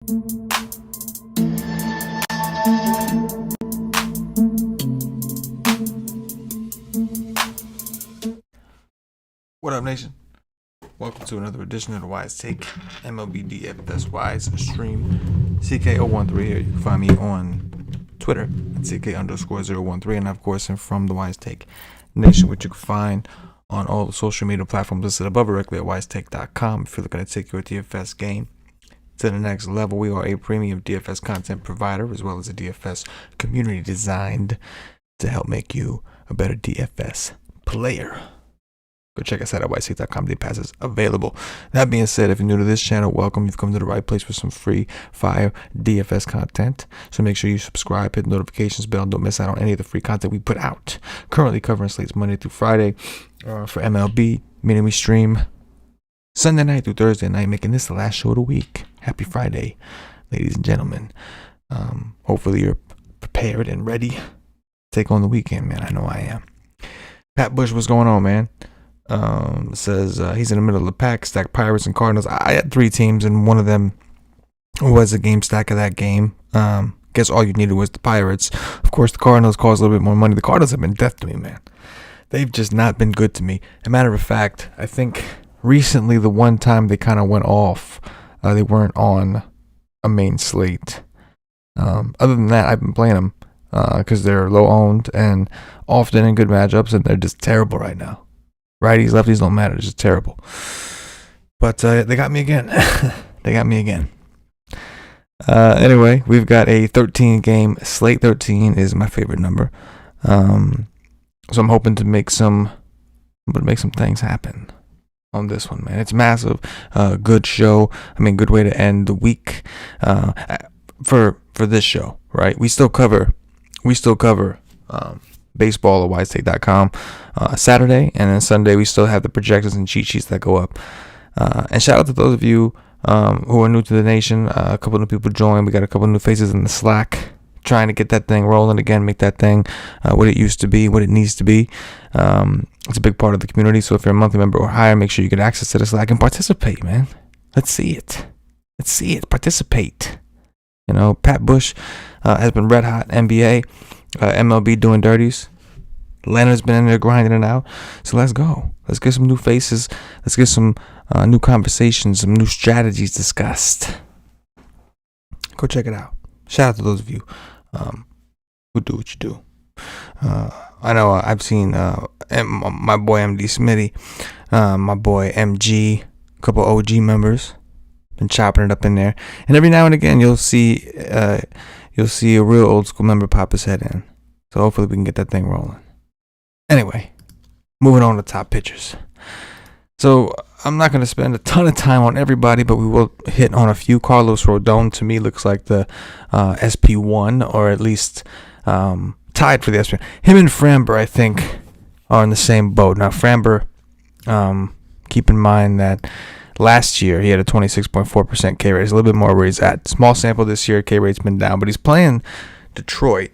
What up, nation? Welcome to another edition of the WiseTake MLB DFS Wise stream. CK013 here. You can find me on Twitter at CK_013, and of course, from the WiseTake Nation, which you can find on all the social media platforms listed above directly at wisetake.com. If you're looking to take your DFS game to the next level, we are a premium DFS content provider as well as a DFS community designed to help make you a better DFS player. Go check us out at WiseTake.com. The pass is available. That being said, if you're new to this channel, welcome. You've come to the right place for some free fire DFS content. So make sure you subscribe, hit the notifications bell, and don't miss out on any of the free content we put out. Currently covering slates Monday through Friday for MLB, meaning we stream Sunday night through Thursday night, making this the last show of the week. Happy Friday, ladies and gentlemen. Hopefully you're prepared and ready to take on the weekend, man. I know I am. Pat Bush, what's going on, man? Says he's in the middle of the pack, stack Pirates and Cardinals. I had three teams, and one of them was a game stack of that game. Guess all you needed was the Pirates. Of course, the Cardinals cost a little bit more money. The Cardinals have been death to me, man. They've just not been good to me. As a matter of fact, I think recently the one time they kind of went off, they weren't on a main slate. Other than that, I've been playing them because they're low owned and often in good matchups, and they're just terrible right now. Righties, lefties don't matter. It's just terrible. But they got me again. They got me again. Anyway, we've got a 13-game slate. 13 is my favorite number. So I'm hoping to make some things happen on this one, man. It's massive. Good show. I mean, good way to end the week. For this show, right? We still cover baseball at wisetake.com Saturday, and then Sunday we still have the projections and cheat sheets that go up. And shout out to those of you who are new to the nation. A couple of new people joined. We got a couple of new faces in the Slack, trying to get that thing rolling again, make that thing what it used to be, what it needs to be. It's a big part of the community, so if you're a monthly member or higher, make sure you get access to the Slack and participate, man. Let's see it. Participate. You know, Pat Bush has been red hot. NBA, MLB doing dirties. Leonard's been in there grinding it out. So let's go. Let's get some new faces. Let's get some new conversations, some new strategies discussed. Go check it out. Shout out to those of you who do what you do. I know I've seen my boy MD Smitty, my boy MG, a couple OG members. Been chopping it up in there, and every now and again you'll see a real old school member pop his head in. So hopefully we can get that thing rolling. Anyway, moving on to top pitchers. So I'm not going to spend a ton of time on everybody, but we will hit on a few. Carlos Rodon to me looks like the SP1, or at least tied for the SP1. Him and Framber, I think, are in the same boat. Now Framber, keep in mind that last year, he had a 26.4% K rate. It's a little bit more where he's at. Small sample this year, K rate's been down, but he's playing Detroit,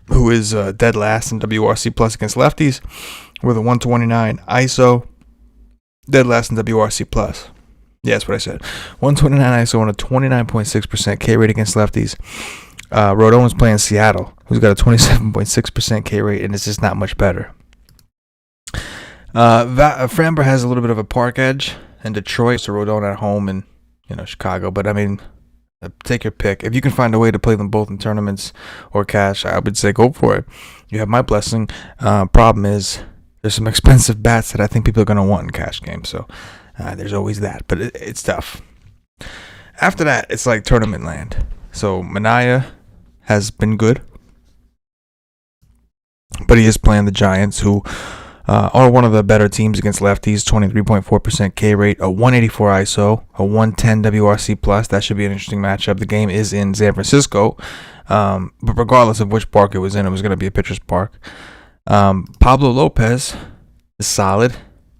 who is dead last in WRC plus against lefties with a 129 ISO. Dead last in WRC plus. Yeah, that's what I said. 129 ISO and a 29.6% K rate against lefties. Rodon is playing Seattle, who's got a 27.6% K rate, and it's just not much better. Framber has a little bit of a park edge in Detroit, so Rodon at home in Chicago. But I mean, take your pick. If you can find a way to play them both in tournaments or cash, I would say go for it. You have my blessing. Problem is, there's some expensive bats that I think people are going to want in cash games. So there's always that, but it's tough. After that, it's like tournament land. So Manaea has been good, but he is playing the Giants, who are one of the better teams against lefties. 23.4% K rate, a 184 ISO, a 110 WRC plus. That should be an interesting matchup. The game is in San Francisco, but regardless of which park it was going to be a pitcher's park. Pablo Lopez is solid.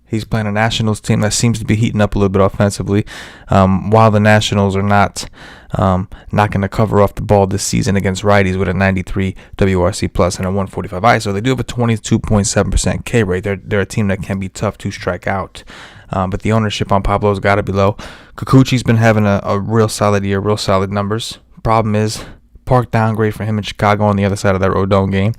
He's playing a Nationals team that seems to be heating up a little bit offensively, while the Nationals are not going to cover off the ball this season against righties with a 93 WRC plus and a 145 ISO. They do have a 22.7% K rate. They're a team that can be tough to strike out. but the ownership on Pablo's got to be low. Kikuchi's been having a real solid year, real solid numbers. Problem is, park downgrade for him in Chicago on the other side of that Rodon game.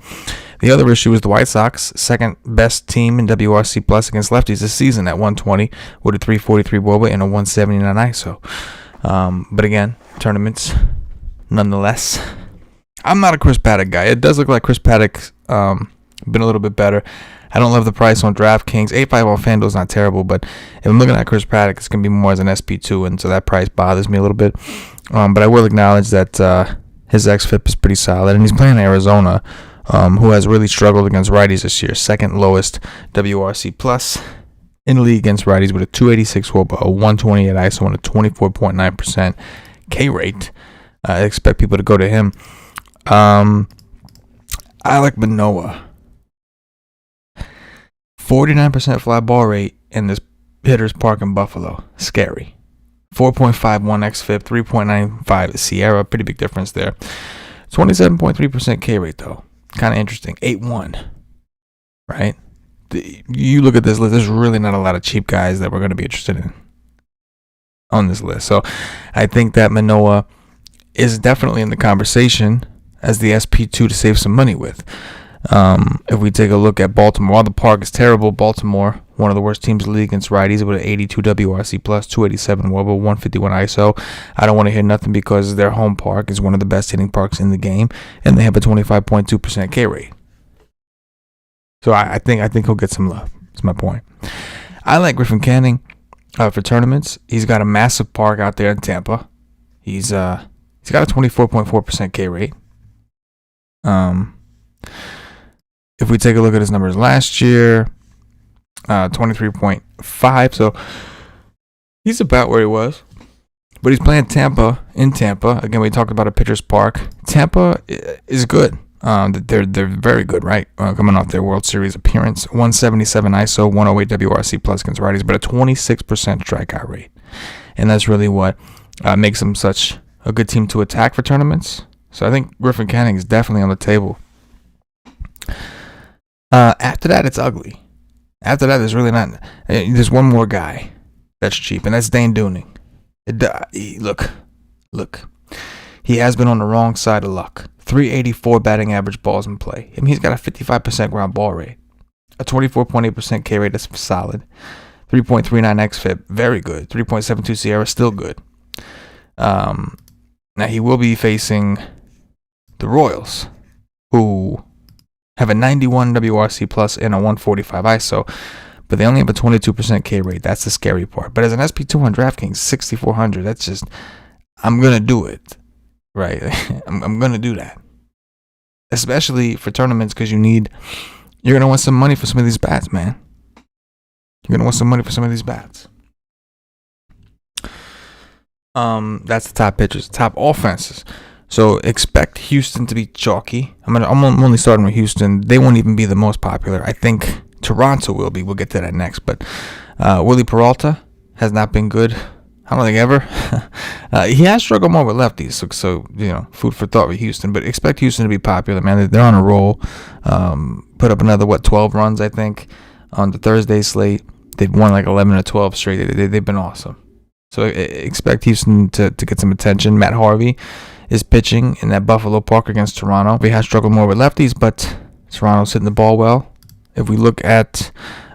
The other issue is the White Sox, second best team in WRC plus against lefties this season at 120 with a 343 WOBA and a 179 ISO. But again, tournaments, nonetheless. I'm not a Chris Paddock guy. It does look like Chris Paddock's been a little bit better. I don't love the price on DraftKings. 8.5 on FanDuel is not terrible, but if I'm looking at Chris Paddock, it's going to be more as an SP2, and so that price bothers me a little bit. But I will acknowledge that his xFIP is pretty solid, and he's playing Arizona, who has really struggled against righties this year. Second lowest WRC plus in the league against righties with a 286 WOBA, a 128 ISO, and a 24.9% K rate. I expect people to go to him. I like Manoah. 49% fly ball rate in this hitter's park in Buffalo. Scary. 4.51 xFIP, 3.95 Sierra. Pretty big difference there. 27.3% K rate, though. Kind of interesting. 8-1. Right? You look at this list, there's really not a lot of cheap guys that we're going to be interested in on this list. So I think that Manoah is definitely in the conversation as the SP2 to save some money with. If we take a look at Baltimore, while the park is terrible, Baltimore, one of the worst teams in the league against righties with an 82 WRC plus, 287 WOBA, 151 ISO. I don't want to hear nothing because their home park is one of the best hitting parks in the game, and they have a 25.2% K rate. So I think he'll get some love. That's my point. I like Griffin Canning for tournaments. He's got a massive park out there in Tampa. He's got a 24.4% K rate. If we take a look at his numbers last year, 23.5. So he's about where he was. But he's playing Tampa in Tampa. Again, we talked about a pitcher's park. Tampa is good. They're very good, right? Coming off their World Series appearance. 177 ISO, 108 WRC plus against righties, but a 26% strikeout rate. And that's really what makes them such a good team to attack for tournaments. So I think Griffin Canning is definitely on the table. After that, it's ugly. After that, there's really not. There's one more guy that's cheap, and that's Dane Dooning. Look. He has been on the wrong side of luck. 384 batting average balls in play. I mean, he's got a 55% ground ball rate, a 24.8% K rate. That's solid. 3.39 xFIP, very good. 3.72 Sierra, still good. Now he will be facing the Royals, who have a 91 WRC plus and a 145 ISO, but they only have a 22% K rate. That's the scary part. But as an SP2 on DraftKings, 6,400, that's just, I'm going to do it, right? I'm going to do that, especially for tournaments because you're going to want some money for some of these bats, man. You're going to want some money for some of these bats. That's the top pitchers, top offenses. So expect Houston to be chalky. I'm only starting with Houston. They won't even be the most popular. I think Toronto will be. We'll get to that next. But Willie Peralta has not been good. I don't think ever. He has struggled more with lefties. So food for thought with Houston. But expect Houston to be popular, man. They're on a roll. Put up another 12 runs I think on the Thursday slate. They've won like 11 or 12 straight. They've been awesome. So expect Houston to get some attention. Matt Harvey is pitching in that Buffalo Park against Toronto. We have struggled more with lefties, but Toronto's hitting the ball well. If we look at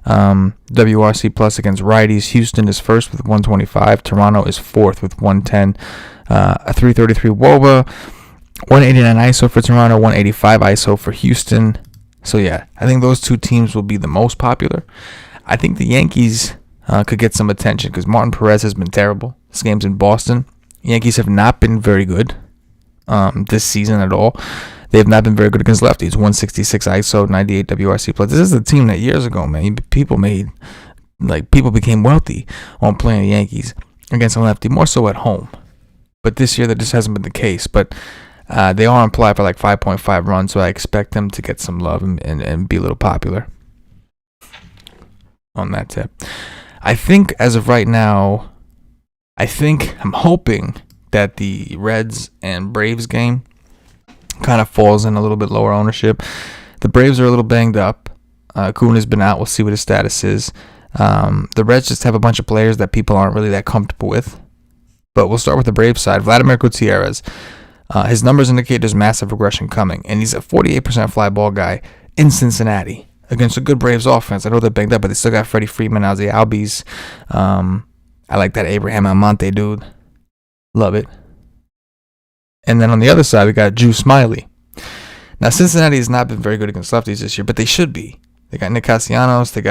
WRC plus against righties, Houston is first with 125. Toronto is fourth with 110. A 333 WOBA, 189 ISO for Toronto, 185 ISO for Houston. So yeah, I think those two teams will be the most popular. I think the Yankees could get some attention because Martin Perez has been terrible. This game's in Boston. Yankees have not been very good this season at all. They have not been very good against lefties. 166 ISO, 98 WRC plus. This is a team that years ago, man, people became wealthy on playing the Yankees against a lefty, more so at home. But this year that just hasn't been the case. But they are implied for like 5.5 runs, so I expect them to get some love and be a little popular on that tip. I think as of right now, I'm hoping that the Reds and Braves game kind of falls in a little bit lower ownership. The Braves are a little banged up. Kuhn has been out. We'll see what his status is. The Reds just have a bunch of players that people aren't really that comfortable with. But we'll start with the Braves side. Vladimir Gutierrez. His numbers indicate there's massive regression coming, and he's a 48% fly ball guy in Cincinnati against a good Braves offense. I know they're banged up, but they still got Freddie Freeman, Ozzie Albies. I like that Abraham Almonte dude. Love it. And then on the other side, we got Drew Smyly. Now, Cincinnati has not been very good against lefties this year, but they should be. They got Nick Castellanos. They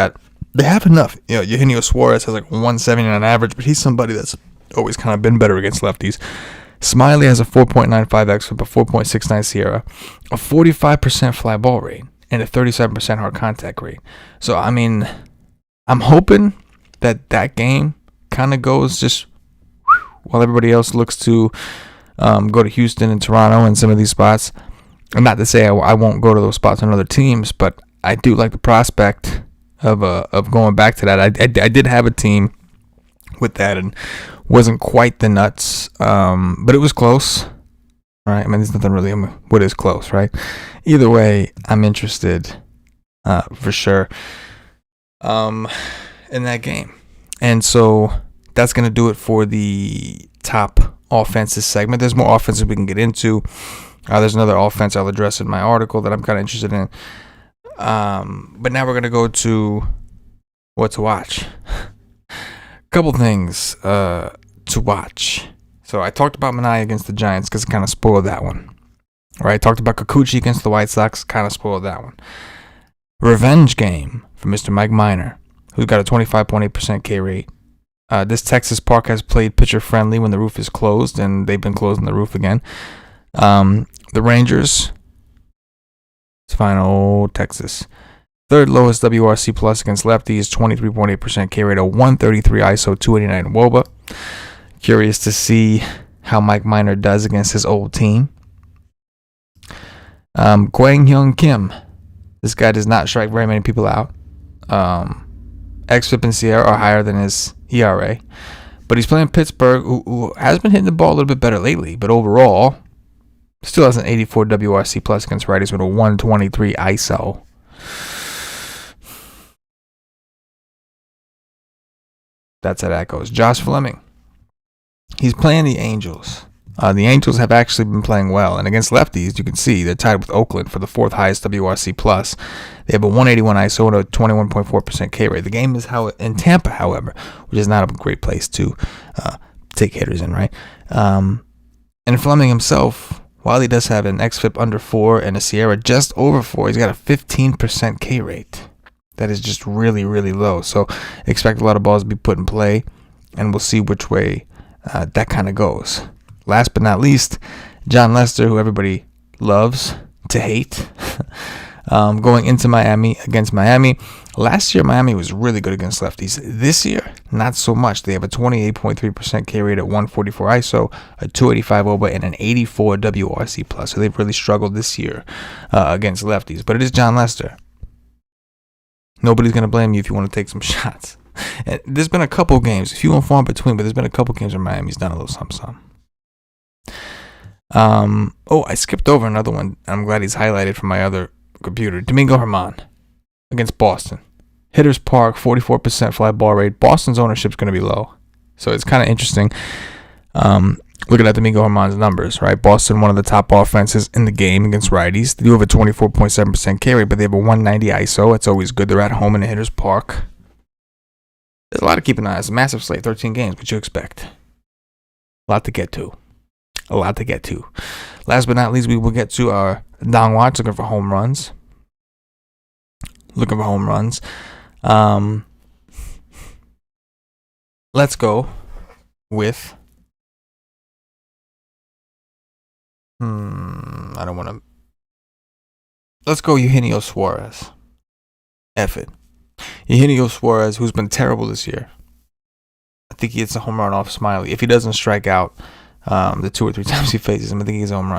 have enough. Eugenio Suarez has like 170 on average, but he's somebody that's always kind of been better against lefties. Smiley has a 4.95 xFIP, a 4.69 Sierra, a 45% fly ball rate, and a 37% hard contact rate. So, I mean, I'm hoping that game kind of goes just while everybody else looks to go to Houston and Toronto and some of these spots. And not to say I won't go to those spots on other teams, but I do like the prospect of going back to that. I did have a team with that and wasn't quite the nuts, but it was close, right? I mean, there's nothing really. What is close, right? Either way, I'm interested for sure in that game, and so that's gonna do it for the top offenses segment. There's more offenses we can get into. There's another offense I'll address in my article that I'm kind of interested in. But now we're gonna go to what to watch. Couple things to watch. So I talked about Manaea against the Giants because it kind of spoiled that one. Right? I talked about Kikuchi against the White Sox, kind of spoiled that one. Revenge game for Mr. Mike Minor, who's got a 25.8% K rate. This Texas park has played pitcher friendly when the roof is closed, and they've been closing the roof again. The Rangers, it's fine, old Texas. Third lowest WRC plus against lefties, 23.8% K rate, a 133 ISO, 289 WOBA. Curious to see how Mike Minor does against his old team. Kwang Hyun Kim. This guy does not strike very many people out. xFIP and Sierra are higher than his ERA. But he's playing Pittsburgh, who has been hitting the ball a little bit better lately. But overall, still has an 84 WRC plus against righties with a 123 ISO. That's how that goes. Josh Fleming. He's playing the Angels. The Angels have actually been playing well. And against lefties, you can see they're tied with Oakland for the fourth highest WRC plus. They have a 181 ISO and a 21.4% K rate. The game is in Tampa, however, which is not a great place to take hitters in, right? And Fleming himself, while he does have an xFIP under 4 and a Sierra just over 4, he's got a 15% K rate. That is just really, really low. So expect a lot of balls to be put in play, and we'll see which way that kind of goes. Last but not least, John Lester, who everybody loves to hate, going into Miami against Miami. Last year, Miami was really good against lefties. This year, not so much. They have a 28.3% K rate at 144 ISO, a 285 OBA, and an 84 WRC plus. So they've really struggled this year against lefties. But it is John Lester. Nobody's going to blame you if you want to take some shots. And there's been a couple games, a few and far in between, but there's been a couple games where Miami's done a little something. I skipped over another one. I'm glad he's highlighted from my other computer. Domingo Germán against Boston. Hitters Park, 44% fly ball rate. Boston's ownership's going to be low. So it's kind of interesting looking at Domingo Germán's numbers, right? Boston, one of the top offenses in the game against righties. They do have a 24.7% K rate, but they have a 190 ISO. It's always good. They're at home in the Hitters Park. There's a lot to keep an eye on. It's a massive slate, 13 games. What you expect? A lot to get to. Last but not least, we will get to our Dong Watch, looking for home runs. Let's go with let's go Eugenio Suarez. F it. Eugenio Suarez, who's been terrible this year. I think he hits a home run off Smiley. If he doesn't strike out the 2 or 3 times he faces him, I think he's a home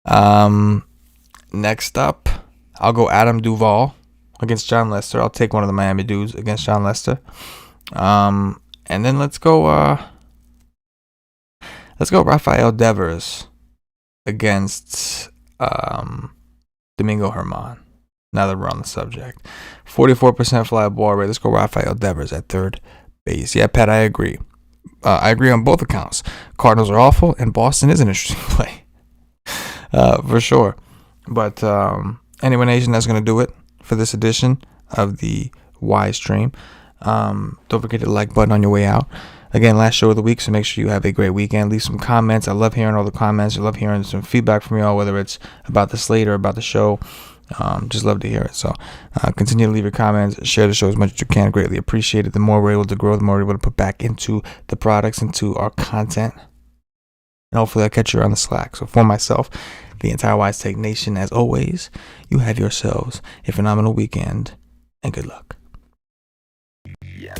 run. Next up, I'll go Adam Duvall against John Lester. I'll take one of the Miami dudes against John Lester. And then let's go Rafael Devers against Domingo Germán. now that we're on the subject. 44% fly ball rate. Let's go Rafael Devers at third base. Yeah, Pat, I agree. I agree on both accounts. Cardinals are awful, and Boston is an interesting play. For sure. But anyway, Nation, that's going to do it for this edition of the Wise Stream. Don't forget to the like button on your way out. Again, last show of the week, so make sure you have a great weekend. Leave some comments. I love hearing all the comments. I love hearing some feedback from y'all, whether it's about the slate or about the show. Just love to hear it. So continue to leave your comments. Share the show as much as you can. Greatly appreciate it. The more we're able to grow, the more we're able to put back into the products, into our content. And hopefully I'll catch you on the Slack. So for myself, the entire WiseTake Nation, as always, you have yourselves a phenomenal weekend and good luck. Yeah.